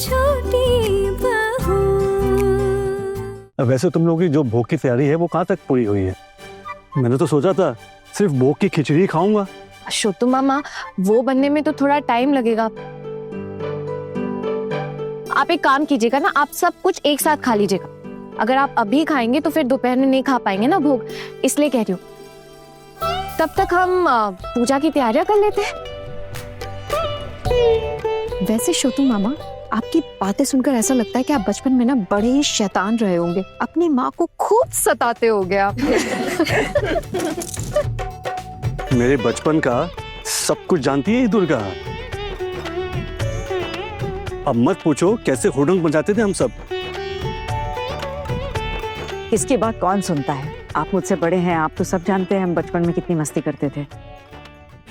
छोटी बहू। वैसे तुम लोगों की जो भोग की तैयारी है वो कहाँ तक पूरी हुई है? मैंने तो सोचा था सिर्फ भोग की खिचड़ी खाऊंगा। छोटू मामा, वो बनने में तो थोड़ा टाइम लगेगा। आप एक काम कीजिएगा ना, आप सब कुछ एक साथ खा लीजिएगा। अगर आप अभी खाएंगे तो फिर दोपहर में नहीं खा पाएंगे ना भोग, इसलिए कह रही हूँ। तब तक हम पूजा की तैयारियां कर लेते हैं। वैसे छोटू मामा, आपकी बातें सुनकर ऐसा लगता है कि आप बचपन में ना बड़े ही शैतान रहे होंगे। अपनी माँ को खूब सताते होंगे आप। मेरे बचपन का सब कुछ जानती है ये दुर्गा। अब मत पूछो कैसे हुड़ंग बजाते थे हम सब। इसकी बात कौन सुनता है? आप मुझसे बड़े हैं, आप तो सब जानते हैं हम बचपन में कितनी मस्ती करते थे।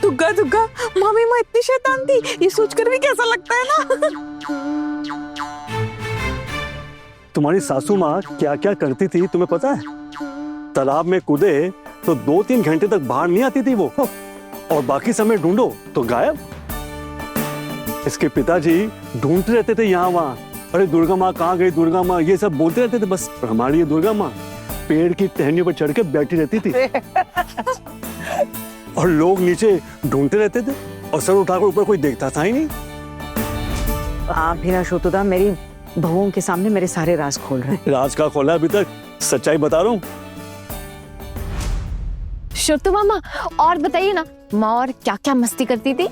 दुग्गा दुग्गा, मामी माँ इतनी शैतान थी, ये सोचकर भी कैसा लगता है ना। तुम्हारी सासू माँ क्या क्या करती थी तुम्हें पता है? तालाब में कूदे तो 2-3 घंटे तक बाहर नहीं आती थी वो, और बाकी समय ढूंढो तो गायब। इसके पिताजी ढूंढते रहते थे यहाँ वहाँ, अरे दुर्गा माँ कहाँ गई, दुर्गा माँ, ये सब बोलते रहते थे बस। और हमारी ये दुर्गा माँ पेड़ की टहनियों पर चढ़ के बैठी रहती थी और लोग नीचे ढूंढते रहते थे और सर उठाकर ऊपर कोई देखता था ही नहीं। आप भी ना छोटूदा मेरी बहुओं के सामने मेरे सारे राज खोल रहे हैं। राज का खोला अभी तक, सच्चाई बता रहा हूँ। छोटू मामा, और बताइए ना, माँ और क्या क्या मस्ती करती थी?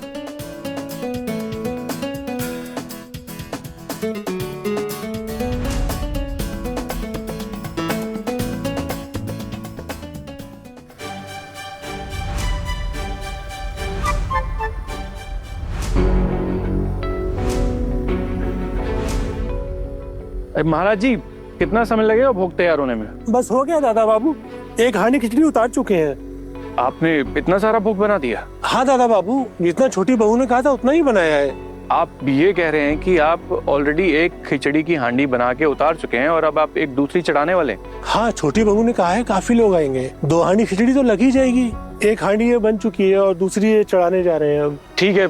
महाराज जी, कितना समय लगेगा भोग तैयार होने में? बस हो गया दादा बाबू, एक हांडी खिचड़ी उतार चुके हैं। आपने इतना सारा भोग बना दिया? हाँ दादा बाबू, जितना छोटी बहू ने कहा था उतना ही बनाया है। आप ये कह रहे हैं कि आप ऑलरेडी एक खिचड़ी की हांडी बना के उतार चुके हैं और अब आप एक दूसरी चढ़ाने वाले हैं? हाँ, छोटी बहू ने कहा है काफी लोग आएंगे, 2 हांडी खिचड़ी तो लग ही जाएगी। एक हांडी ये बन चुकी है और दूसरी ये चढ़ाने जा रहे हैं अब। ठीक है,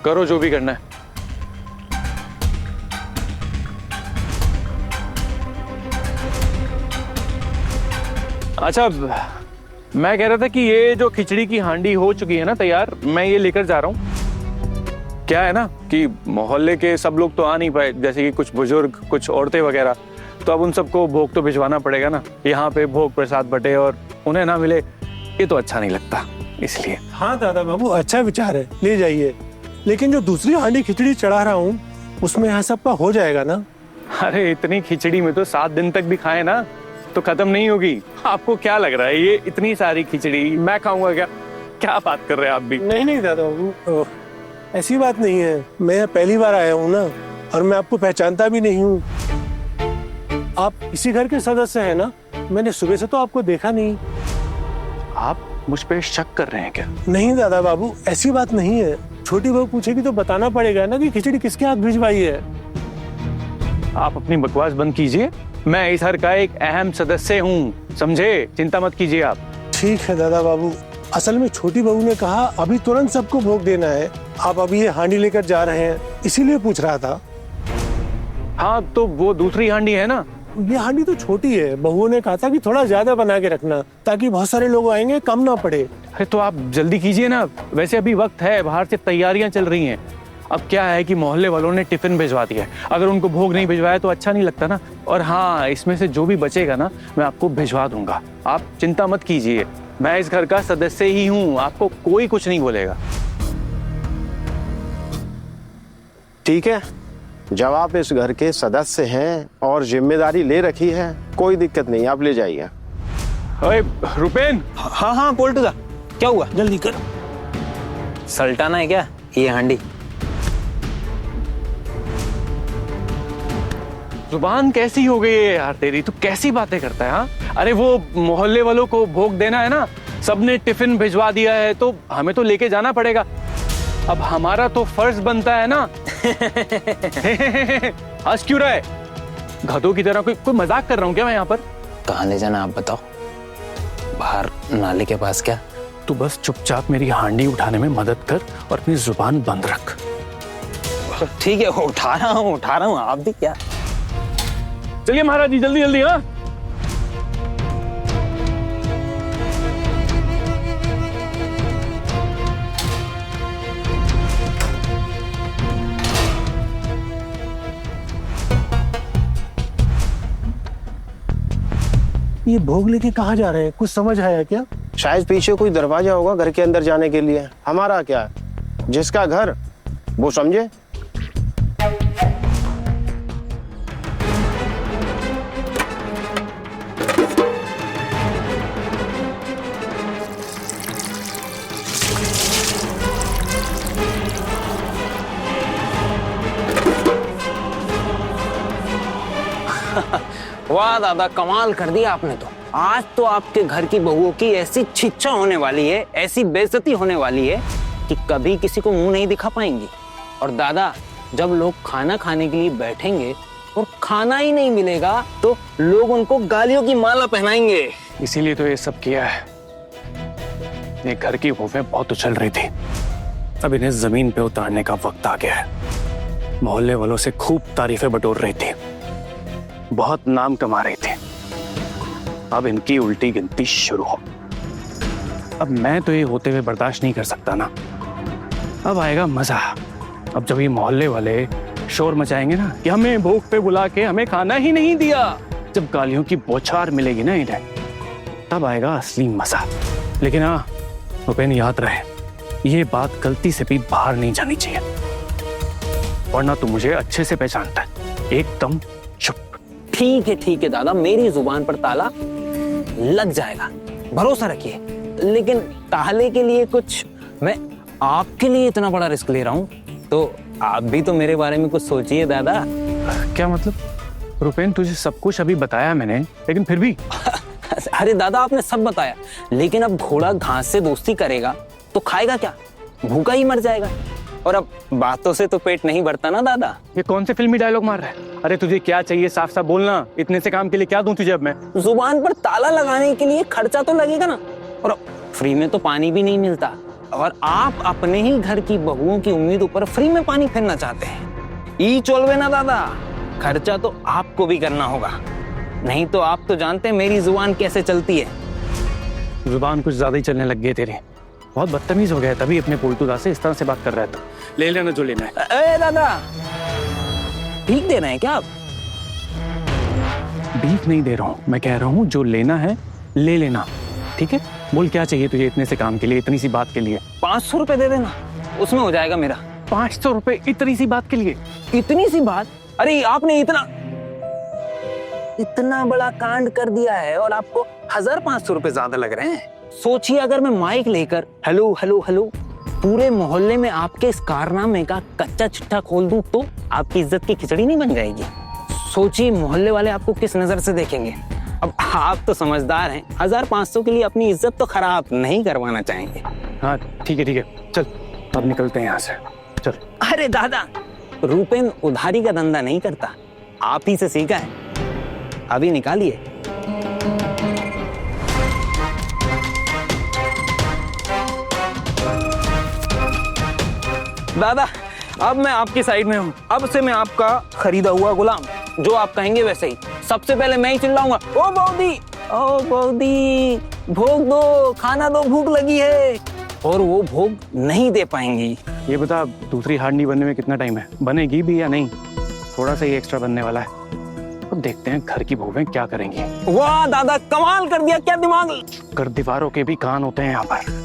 करो जो भी करना है। अच्छा, मैं कह रहा था कि ये जो खिचड़ी की हांडी हो चुकी है ना तैयार, मैं ये लेकर जा रहा हूँ। क्या है ना कि मोहल्ले के सब लोग तो आ नहीं पाए, जैसे कि कुछ बुजुर्ग, कुछ औरतें वगैरह, तो अब उन सबको भोग तो भिजवाना पड़ेगा ना। यहाँ पे भोग प्रसाद बटे और उन्हें ना मिले, ये तो अच्छा नहीं लगता, इसलिए। हाँ दादा बाबू, अच्छा विचार है, ले जाइए। लेकिन जो दूसरी हांडी खिचड़ी चढ़ा रहा हूँ उसमें यहाँ सबका हो जाएगा ना? अरे इतनी खिचड़ी में तो 7 दिन तक भी खाए ना तो खत्म नहीं होगी। आपको क्या लग रहा है ये इतनी सारी खिचड़ी मैं खाऊंगा क्या? क्या बात कर रहे हैं आप भी? नहीं दादा बाबू, ऐसी बात नहीं है। मैं पहली बार आया हूँ ना, और मैं आपको पहचानता भी नहीं हूँ। आप इसी घर के सदस्य हैं ना? मैंने सुबह से तो आपको देखा नहीं। आप मुझ पे शक कर रहे हैं क्या? नहीं दादा बाबू, ऐसी बात नहीं है। छोटी बहू पूछेगी तो बताना पड़ेगा ना कि खिचड़ी किसके हाथ भिजवाई है। आप अपनी बकवास बंद कीजिए। मैं इस घर का एक अहम सदस्य हूँ, समझे? चिंता मत कीजिए आप। ठीक है दादा बाबू, असल में छोटी बहू ने कहा अभी तुरंत सबको भोग देना है। आप अभी ये हांडी लेकर जा रहे हैं, इसीलिए पूछ रहा था। हाँ, तो वो दूसरी हांडी है ना? ये हांडी तो छोटी है, बहुओं ने कहा था कि थोड़ा ज्यादा बना के रखना, ताकि बहुत सारे लोग आएंगे, कम ना पड़े। अरे तो आप जल्दी कीजिए ना, वैसे अभी वक्त है, बाहर से तैयारियां चल रही हैं। अब क्या है कि मोहल्ले वालों ने टिफिन भिजवा दिया है, अगर उनको भोग नहीं भिजवाया तो अच्छा नहीं लगता ना। और हाँ, इसमें से जो भी बचेगा ना मैं आपको भिजवा दूंगा, आप चिंता मत कीजिए। मैं इस घर का सदस्य ही हूँ, आपको कोई कुछ नहीं बोलेगा। ठीक है, जब आप इस घर के सदस्य हैं और जिम्मेदारी ले रखी है, कोई दिक्कत नहीं, आप ले जाइए। अरे रुपेन। हाँ हाँ पोल्टूदा, क्या हुआ? जल्दी कर। सल्टाना है क्या ये हांडी? जुबान कैसी हो गई है यार तेरी, तू कैसी बातें करता है? हाँ, अरे वो मोहल्ले वालों को भोग देना है ना, सबने टिफिन भिजवा दिया है तो हमें तो लेके जाना पड़ेगा। अब हमारा तो फर्ज बनता है ना। हंस क्यों रहा है? गधों की तरह कोई मजाक कर रहा हूँ क्या मैं यहाँ पर? कहाँ ले जाना आप बताओ? बाहर नाले के पास क्या? तू बस चुपचाप मेरी हांडी उठाने में मदद कर और अपनी जुबान बंद रख। ठीक है, उठा रहा हूँ, आप भी क्या। चलिए महाराज जी, जल्दी जल्दी। हाँ, ये भोग लेके कहाँ जा रहे हैं, कुछ समझ आया क्या? शायद पीछे कोई दरवाजा होगा घर के अंदर जाने के लिए। हमारा क्या है, जिसका घर वो समझे। वाह दादा, कमाल कर दिया आपने तो। आज तो आपके घर की बहुओं की ऐसी छिच्चा होने वाली है, ऐसी बेइज्जती होने वाली है कि कभी किसी को मुंह नहीं दिखा पाएंगी। और दादा, जब लोग खाना खाने के लिए बैठेंगे और खाना ही नहीं मिलेगा तो लोग उनको गालियों की माला पहनाएंगे। इसीलिए तो ये सब किया है। ये घर की बहुएं बहुत उछल रही थी, अब इन्हें जमीन पे उतारने का वक्त आ गया है। मोहल्ले वालों से खूब तारीफें बटोर रही थी, बहुत नाम कमा रही थी। अब इनकी उल्टी गिनती शुरू हो। अब मैं तो ये होते हुए बर्दाश्त नहीं कर सकता ना। अब आएगा मजा। अब जब ये मोहल्ले वाले शोर मचाएंगे ना कि हमें भूख पे बुला के हमें खाना ही नहीं दिया, जब गालियों की बौछार मिलेगी ना इन्हें, तब आएगा असली मजा। लेकिन हाँ भूपेन, याद रहे, ये बात गलती से भी बाहर नहीं जानी चाहिए, वरना तू मुझे अच्छे से पहचानता है। एकदम चुप। ठीक है दादा, मेरी जुबान पर ताला लग जाएगा, भरोसा रखिए। लेकिन ताले के लिए कुछ, मैं आपके लिए इतना बड़ा रिस्क ले रहा हूँ, तो आप भी तो मेरे बारे में कुछ सोचिए दादा। क्या मतलब? रुपेन, तुझे सब कुछ अभी बताया मैंने, लेकिन फिर भी। अरे दादा, आपने सब बताया, लेकिन अब घोड़ा घास से दोस्ती करेगा तो खाएगा क्या? भूखा ही मर जाएगा। और अब बातों से तो पेट नहीं भरता ना दादा। ये कौन से फिल्मी डायलॉग मार रहा है? अरे तुझे क्या चाहिए, साफ साफ बोलना। इतने से काम के लिए क्या दूं तुझे अब मैं? जुबान पर ताला लगाने के लिए खर्चा तो लगेगा ना, और फ्री में तो पानी भी नहीं मिलता। और आप अपने ही घर की बहुओं की उम्मीदों पर फ्री में पानी फेरना चाहते हैं। ई चोलवे ना दादा, खर्चा तो आपको भी करना होगा, नहीं तो आप तो जानते हैं मेरी जुबान कैसे चलती है। जुबान कुछ ज्यादा ही चलने लग गई तेरी, बहुत बदतमीज हो गया। तभी अपने पोल्टूदा से इस तरह से बात कर रहा था। ले लेना जो लेना है। ए दादा, भीख दे रहे हैं क्या आप? भीख नहीं दे रहा हूँ, मैं कह रहा हूँ जो लेना है ले लेना, ठीक है? बोल क्या चाहिए तुझे इतने से काम के लिए, इतनी सी बात के लिए? 500 रुपए दे देना, उसमें हो जाएगा मेरा। 500 रुपए इतनी सी बात के लिए? इतनी सी बात? अरे आपने इतना बड़ा कांड कर दिया है और आपको 1500 रुपए ज्यादा लग रहे हैं। सोचिए, अगर मैं माइक लेकर हेलो हेलो हेलो पूरे मोहल्ले में आपके इस कारनामे का कच्चा चिट्ठा खोल दूं तो आपकी इज्जत की खिचड़ी नहीं बन जाएगी? सोचिए मोहल्ले वाले आपको किस नजर से देखेंगे। अब आप तो समझदार हैं, 1500 के लिए अपनी इज्जत तो खराब नहीं करवाना चाहेंगे। हाँ ठीक है, चल अब निकलते हैं यहाँ से, चल। अरे दादा, रूपेन उधारी का धंधा नहीं करता, आप ही से सीखा है, अभी निकालिए। दादा, अब मैं आपकी साइड में हूँ, अब से मैं आपका खरीदा हुआ गुलाम, जो आप कहेंगे वैसे ही। सबसे पहले मैं ही चिल्लाऊंगा, ओ बौदी, भोग दो, खाना दो, भूख लगी है। और वो भोग नहीं दे पाएंगी। ये बता, दूसरी हांडी बनने में कितना टाइम है? बनेगी भी या नहीं? थोड़ा सा ही एक्स्ट्रा बनने वाला है, अब देखते हैं घर की बहुएं क्या करेंगी। वाह दादा, कमाल कर दिया, क्या दिमाग। कर दीवारों के भी कान होते हैं यहाँ पर।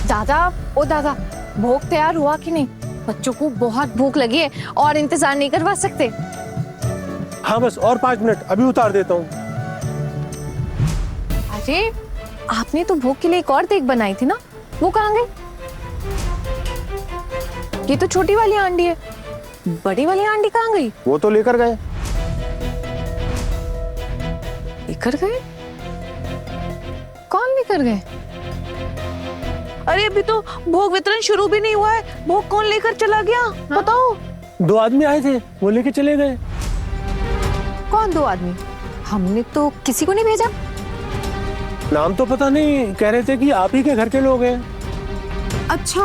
दादा, भोग तैयार हुआ कि नहीं? बच्चों को बहुत भूख लगी है और इंतजार नहीं करवा सकते। हाँ बस और 5 मिनट, अभी उतार देता हूँ। अरे आपने तो भोग के लिए एक और देग बनाई थी ना, वो कहाँ गई? ये तो छोटी वाली हांडी है, बड़ी वाली हांडी कहाँ गई? वो तो लेकर गए। लेकर गए? कौन लेकर गए? अरे अभी तो भोग वितरण शुरू भी नहीं हुआ है, भोग कौन लेकर चला गया? बताओ। 2 आदमी आए थे, वो लेके चले गए। कौन 2 आदमी? हमने तो किसी को नहीं भेजा। नाम तो पता नहीं, कह रहे थे कि आप ही के घर के लोग हैं। अच्छा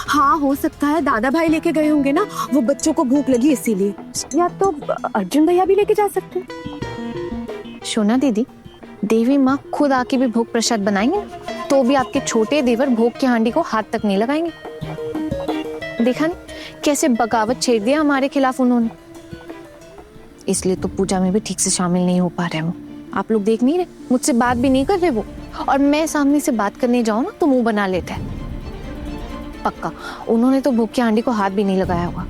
हाँ, हो सकता है दादा भाई लेके गए होंगे ना, वो बच्चों को भूख लगी इसीलिए। या तो अर्जुन भैया भी लेके जा सकते हैं। शोना दीदी, देवी माँ खुद आके भी भोग प्रसाद बनाएंगे ना, तो भी आपके छोटे देवर भोग की हांडी को हाथ तक नहीं लगाएंगे। देखा नहीं कैसे बगावत छेड़ दिया हमारे खिलाफ उन्होंने। इसलिए तो पूजा में भी ठीक से शामिल नहीं हो पा रहे वो। आप लोग देख नहीं रहे, मुझसे बात भी नहीं कर रहे वो, और मैं सामने से बात करने जाऊं ना तो मुंह बना लेते हैं। पक्का उन्होंने तो भोग की हांडी को हाथ भी नहीं लगाया होगा।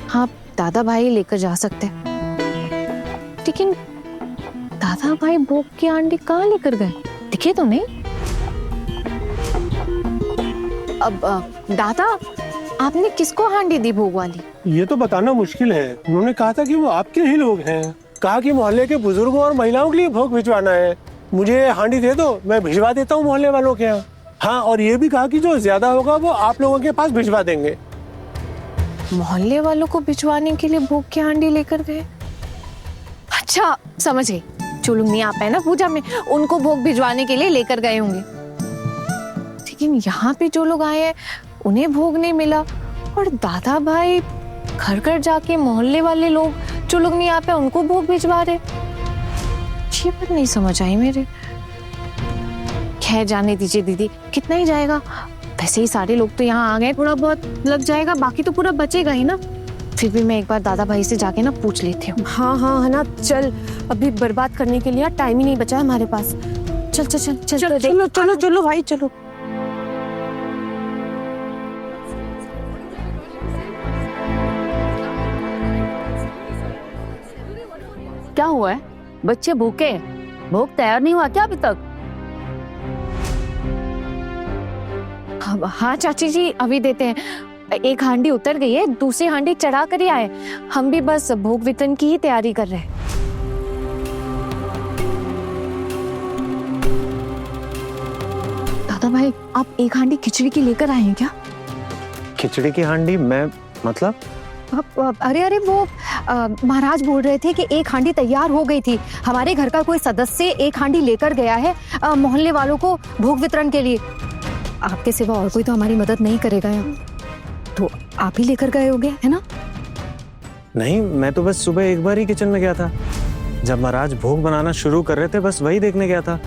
हाँ, दादा भाई लेकर जा सकते हैं, लेकिन दादा भाई भोग की हांडी कहाँ लेकर गए? दिखे तो नहीं। अब दादा, आपने किसको हांडी दी भोग वाली? ये तो बताना मुश्किल है। उन्होंने कहा था कि वो आपके ही लोग हैं। कहा कि मोहल्ले के बुजुर्गों और महिलाओं के लिए भोग भिजवाना है। मुझे हांडी दे दो, मैं भिजवा देता हूँ मोहल्ले वालों के यहाँ। हाँ, और ये भी कहा कि जो ज्यादा होगा वो आप लोगों के पास भिजवा देंगे। मोहल्ले वालों को भिजवाने के लिए भोग की हांडी लेकर गए? अच्छा, समझ गई। जो लोग नहीं आ पाए ना पूजा में, उनको भोग भिजवाने के लिए लेकर गए होंगे। लेकिन यहाँ पे जो लोग आए हैं उन्हें भोग नहीं मिला, और दादा भाई घर घर जाके मोहल्ले वाले लोग जो लोग नहीं आ पाए उनको भोग भिजवा रहे। ये बात नहीं समझ आई मेरे। खैर जाने दीजिए दीदी, कितना ही जाएगा, वैसे ही सारे लोग तो यहाँ आ गए, थोड़ा बहुत लग जाएगा, बाकी तो पूरा बचेगा ही ना। फिर भी मैं एक बार दादा भाई से जाके ना पूछ लेती हूँ। हाँ हाँ है ना, चल अभी बर्बाद करने के लिए टाइम ही नहीं बचा हमारे पास। चल चल चल चल चलो चलो चलो चलो भाई चलो। क्या हुआ है? बच्चे भूखे हैं? भोग तैयार नहीं हुआ क्या अभी तक? हाँ चाची जी, अभी देते हैं। एक हांडी उतर गई है, दूसरी हांडी चढ़ा कर ही आए। हम भी बस भोग वितरण की ही तैयारी कर रहे हैं। दादा भाई, आप एक हांडी खिचड़ी की लेकर आए हैं क्या? खिचड़ी की हांडी? मैं मतलब अरे अरे वो महाराज बोल रहे थे कि एक हांडी तैयार हो गई थी। हमारे घर का कोई सदस्य एक हांडी लेकर गया है मोहल्ले वालों को भोग वितरण के लिए। आपके सिवा और कोई तो हमारी मदद नहीं करेगा यहाँ, तो आप ही लेकर गए होंगे, है ना? नहीं, मैं तो बस सुबह एक बार ही किचन में गया था, जब महाराज भोग बनाना शुरू कर रहे थे, बस वही देखने गया था।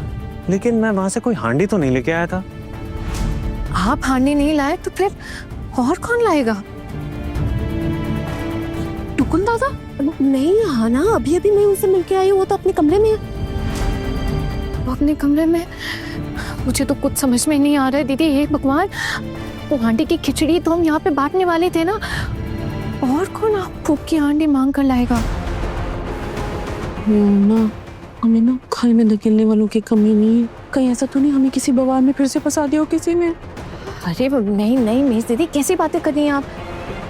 लेकिन मैं वहां से कोई हांडी तो नहीं लेके आया था। आप हांडी नहीं लाए तो फिर और कौन लाएगा? टुकुन दादा? नहीं हाँ ना, अभी अभी मैं उनसे मिलके आई हूँ, वो तो अपने कमरे में है। वो अपने कमरे में? मुझे तो कुछ समझ में नहीं आ रहा है दीदी। हे भगवान, वो हांडी की खिचड़ी तो हम यहाँ पे बांटने वाले थे ना, और कौन आप भूख की हांडी मांग कर लाएगा? ना, हमें ना खाने में धकेलने वालों की कमी नहीं है। कहीं ऐसा तो नहीं हमें किसी बवाल में फिर से फंसा दिया हो किसी ने? अरे नहीं नहीं मिस दीदी, कैसी बातें कर रही हैं आप?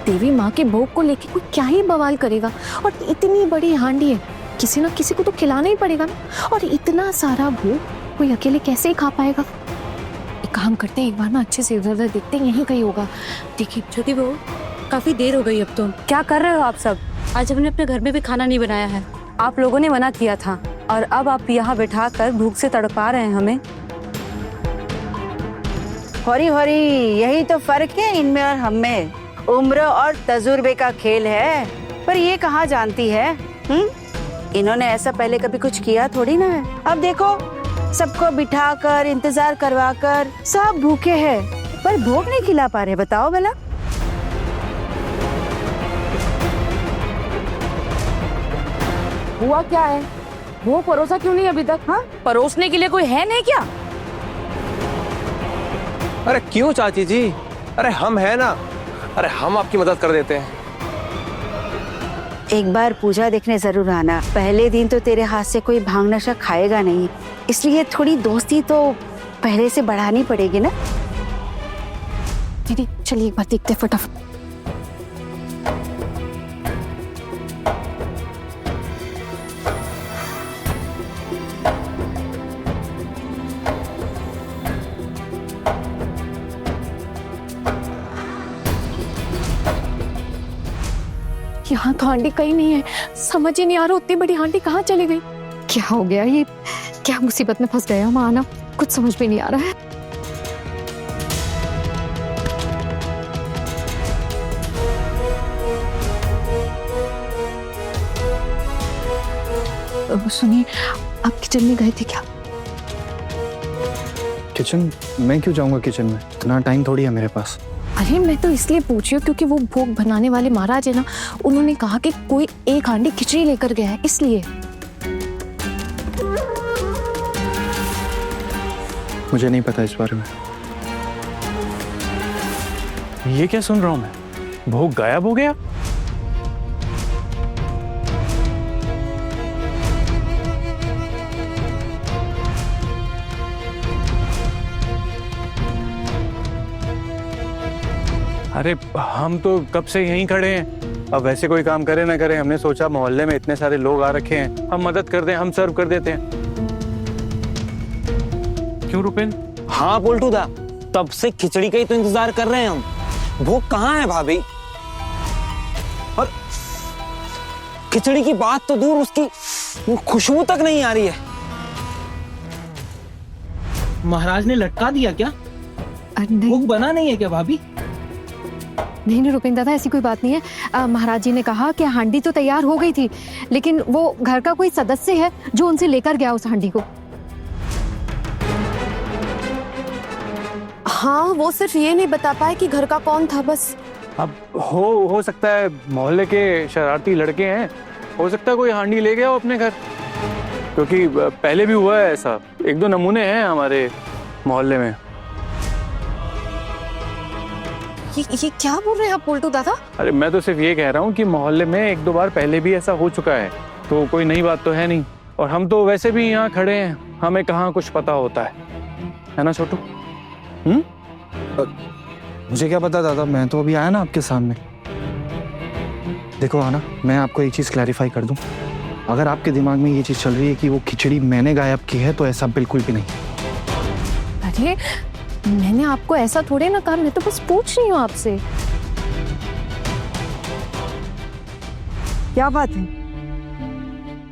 देवी माँ के भोग को लेके कोई क्या ही बवाल करेगा? और इतनी बड़ी हांडी है, किसी ना किसी को तो खिलाना ही पड़ेगा ना। और इतना सारा भोग कोई अकेले कैसे ही खा पाएगा? एक काम करते हैं, एक बार ना अच्छे से इधर उधर देखते हैं, यहीं कहीं होगा। देखिए छोटी बहू, काफी देर हो गई अब तो। क्या कर रहे हो आप सब? आज हमने अपने घर में भी खाना नहीं बनाया है। आप लोगों ने मना किया था और अब आप यहाँ बैठा कर भूख से तड़पा रहे हैं हमें। हरी हरी, यही तो फर्क है इनमें और हम में। उम्र और तजुर्बे का खेल है। पर ये कहाँ जानती है? इन्होंने ऐसा पहले कभी कुछ किया थोड़ी ना है। अब देखो, सबको बिठाकर इंतजार करवा कर सब भूखे हैं, पर भोग नहीं खिला पा रहे। बताओ भला। हुआ क्या है? वो परोसा क्यों नहीं अभी तक? हाँ, परोसने के लिए कोई है नहीं क्या? अरे क्यों चाची जी? अरे हम है ना, अरे हम आपकी मदद कर देते हैं। एक बार पूजा देखने जरूर आना। पहले दिन तो तेरे हाथ से कोई भांग नशा खाएगा नहीं, इसलिए थोड़ी दोस्ती तो पहले से बढ़ानी पड़ेगी ना। दीदी चलिए एक बार देखते हैं फटाफट। यहाँ तो हांडी कहीं नहीं है, समझ ही नहीं आ रहा उतनी बड़ी हांडी कहाँ चली गई। क्या हो गया? ये क्या मुसीबत में फंस गया हम आना, कुछ समझ में नहीं आ रहा है। सुनिए, आप किचन में गए थे क्या? किचन? मैं क्यों जाऊंगा किचन में? इतना टाइम थोड़ी है मेरे पास। अरे मैं तो इसलिए पूछ रही हूँ क्योंकि वो भोग बनाने वाले महाराज है ना, उन्होंने कहा कि कोई एक हांडी खिचड़ी लेकर गया है, इसलिए। मुझे नहीं पता इस बारे में। ये क्या सुन रहा हूं मैं? भोग गायब हो गया? अरे हम तो कब से यहीं खड़े हैं। अब वैसे कोई काम करे ना करे, हमने सोचा मोहल्ले में इतने सारे लोग आ रखे हैं, हम मदद कर दें, हम सर्व कर देते हैं। क्यों रुपेन? हाँ पोल्टू दा, तब से खिचड़ी का ही तो इंतजार कर रहे हैं हम। भोग कहाँ है भाभी? और खिचड़ी की बात तो दूर, उसकी वो खुशबू तक नहीं आ रही है। महाराज ने लटका दिया क्या? नहीं भोग बना नहीं है क्या भाभी? नहीं रुपेन दादा, ऐसी कोई बात नहीं है। महाराज जी ने कहा कि हांडी तो तैयार हो गई थी, लेकिन वो घर का कोई सदस्य है जो उनसे लेकर गया उस हांडी को। हाँ, वो सिर्फ ये नहीं बता पाए कि घर का कौन था, बस। अब हो सकता है मोहल्ले के शरारती लड़के हैं, हो सकता है कोई हांडी ले गया हो अपने घर, क्योंकि पहले भी हुआ है ऐसा। एक दो नमूने हैं हमारे मोहल्ले में। ये क्या बोल रहे हैं आप पोल्टू दादा? अरे मैं तो सिर्फ ये कह रहा हूँ कि मोहल्ले में एक दो बार पहले भी ऐसा हो चुका है, तो कोई नई बात तो है नहीं। और हम तो वैसे भी यहाँ खड़े हैं, हमें कहाँ कुछ पता होता है ना छोटू? मुझे क्या पता दादा, मैं तो अभी आया ना आपके सामने। देखो आना, मैं आपको एक चीज क्लैरिफाई कर दूं, अगर आपके दिमाग में ये चीज चल रही है कि वो खिचड़ी मैंने गायब की है, तो ऐसा बिल्कुल भी नहीं। अरे मैंने आपको ऐसा थोड़े ना कहा, मैं तो बस पूछ रही हूँ आपसे। क्या बात है?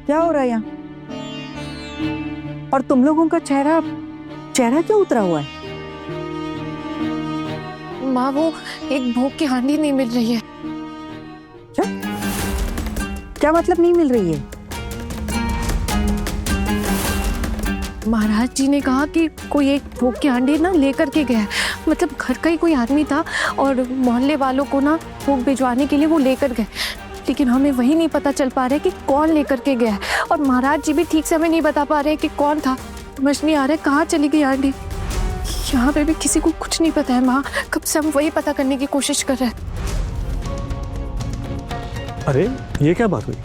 क्या हो रहा है यहाँ? और तुम लोगों का चेहरा क्यों उतरा हुआ है? माँ, वो एक भोग की हांडी नहीं मिल रही है। क्या मतलब नहीं मिल रही है? महाराज जी ने कहा कि कोई एक भोग की हांडी ना लेकर के गया है, मतलब घर का ही कोई आदमी था और मोहल्ले वालों को ना भोग भिजवाने के लिए वो लेकर गए, लेकिन हमें वही नहीं पता चल पा रहा है कि कौन लेकर के गया है। और महाराज जी भी ठीक से हमें नहीं बता पा रहे कि कौन था। समझ नहीं आ रहा है कहाँ चली गई हांडी। यहाँ पे भी किसी को कुछ नहीं पता है माँ, कब से हम वही पता करने की कोशिश कर रहे हैं। अरे ये क्या बात हुई?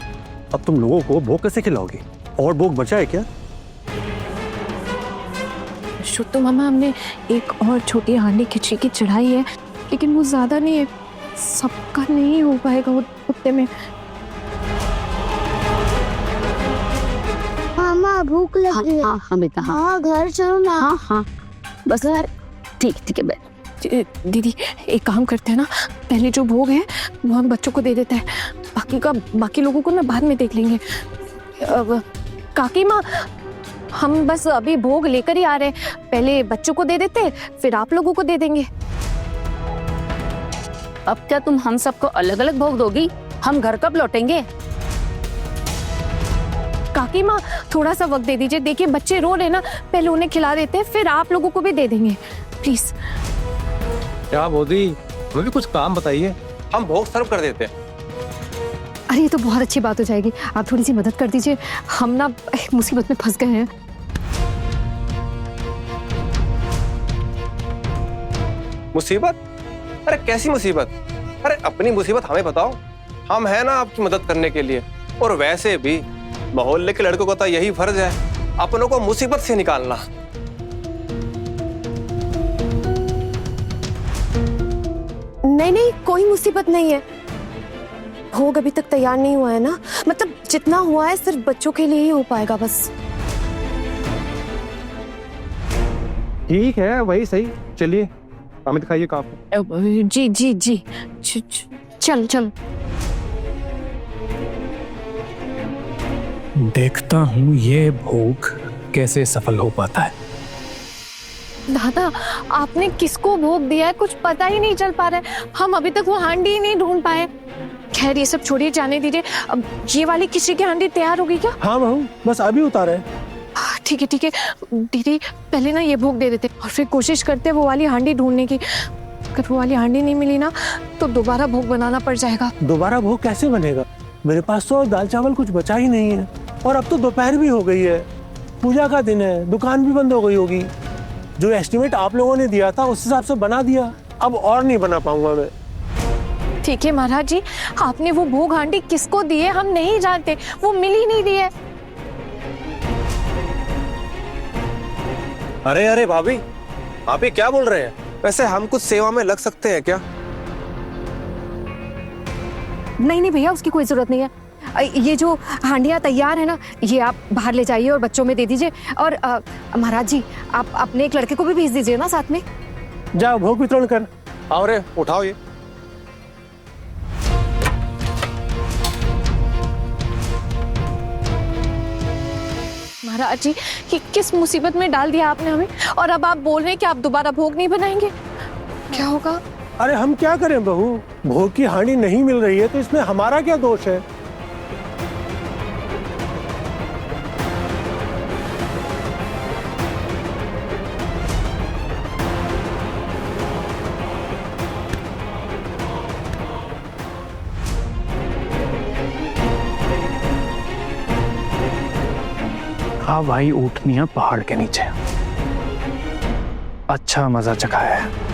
अब तुम लोगों को भोग कैसे खिलाओगी? और भोग बचा है क्या? शुद्ध मामा, हमने एक और छोटी हांडी खिचड़ी की चढ़ाई है, लेकिन वो ज्यादा नहीं है, सबका नहीं हो पाएगा वो हफ्ते में। मामा भूख लगी है। हाँ बेटा, हाँ घर चलो ना। हाँ बस यार, ठीक है बैठ। दीदी एक काम करते हैं ना, पहले जो भोग है वो हम बच्चों को दे देते हैं, बाकी लोगों को ना बाद में देख लेंगे। अब काकी माँ, हम बस अभी भोग लेकर ही आ रहे हैं, पहले बच्चों को दे देते, फिर आप लोगों को दे देंगे। अब क्या तुम हम सबको अलग अलग भोग दोगी? हम घर कब लौटेंगे? काकी माँ, थोड़ा सा वक्त दे दीजिए, देखिए बच्चे रो रहे ना, पहले उन्हें खिला देते हैं, फिर आप लोगों को भी दे देंगे, प्लीज। क्या मोदी, हमें भी कुछ काम बताइए, हम भोग सर्व कर देते हैं। अरे ये तो बहुत अच्छी बात हो जाएगी, आप थोड़ी सी मदद कर दीजिए, हम ना एक मुसीबत में फंस गए हैं। मुसीबत? अरे कैसी मुसीबत? अरे अपनी मुसीबत हमें बताओ, हम हैं ना आपकी मदद करने के लिए। और वैसे भी मोहल्ले के लड़कों का तो यही फर्ज है अपनों को मुसीबत से निकालना। नहीं, कोई मुसीबत नहीं है। भोग अभी तक तैयार नहीं हुआ है ना, मतलब जितना हुआ है सिर्फ बच्चों के लिए ही हो पाएगा बस। ठीक है, वही सही। चलिए हमें दिखाइए कहाँ पे। जी चल। देखता हूँ ये भोग कैसे सफल हो पाता है। दादा, आपने किसको भोग दिया है कुछ पता ही नहीं चल पा रहा है, हम अभी तक वो हांडी ही नहीं ढूंढ पाए। खैर ये सब छोड़िए, जाने दीजिए। अब ये वाली खिचड़ी की हांडी तैयार हो गई क्या? हाँ बहू, बस अभी उतारा है। ठीक है ठीक है दीदी, पहले ना ये भोग दे देते और फिर कोशिश करते वो वाली हांडी ढूंढने की। अगर वो वाली हांडी नहीं मिली ना तो दोबारा भोग बनाना पड़ जाएगा। दोबारा भोग कैसे बनेगा? मेरे पास तो दाल चावल कुछ बचा ही नहीं है, और अब तो दोपहर भी हो गई है, पूजा का दिन है, दुकान भी बंद हो गई होगी। जो एस्टिमेट आप लोगों ने दिया था उस हिसाब से बना दिया, अब और नहीं बना पाऊंगा मैं। ठीक है महाराज जी, आपने वो भोग हांडी किसको दी है हम नहीं जानते, वो मिल ही नहीं रही है। अरे अरे भाभी, आप ये क्या बोल रहे हैं? वैसे हम कुछ सेवा में लग सकते हैं क्या? नहीं नहीं भैया, उसकी कोई जरूरत नहीं है। ये जो हांडियाँ तैयार है ना, ये आप बाहर ले जाइए और बच्चों में दे दीजिए। और महाराज जी, आप अपने एक लड़के को भी भेज दीजिए ना साथ में। जाओ भोग वितरण कर। आओ रे, उठाओ ये। महाराज जी, कि किस मुसीबत में डाल दिया आपने हमें, और अब आप बोल रहे हैं कि आप दोबारा भोग नहीं बनाएंगे। क्या होगा? अरे हम क्या करें बहू, भोग की हांडी नहीं मिल रही है तो इसमें हमारा क्या दोष है? हाँ भाई, ऊँटनियां पहाड़ के नीचे। अच्छा मजा चखाया है।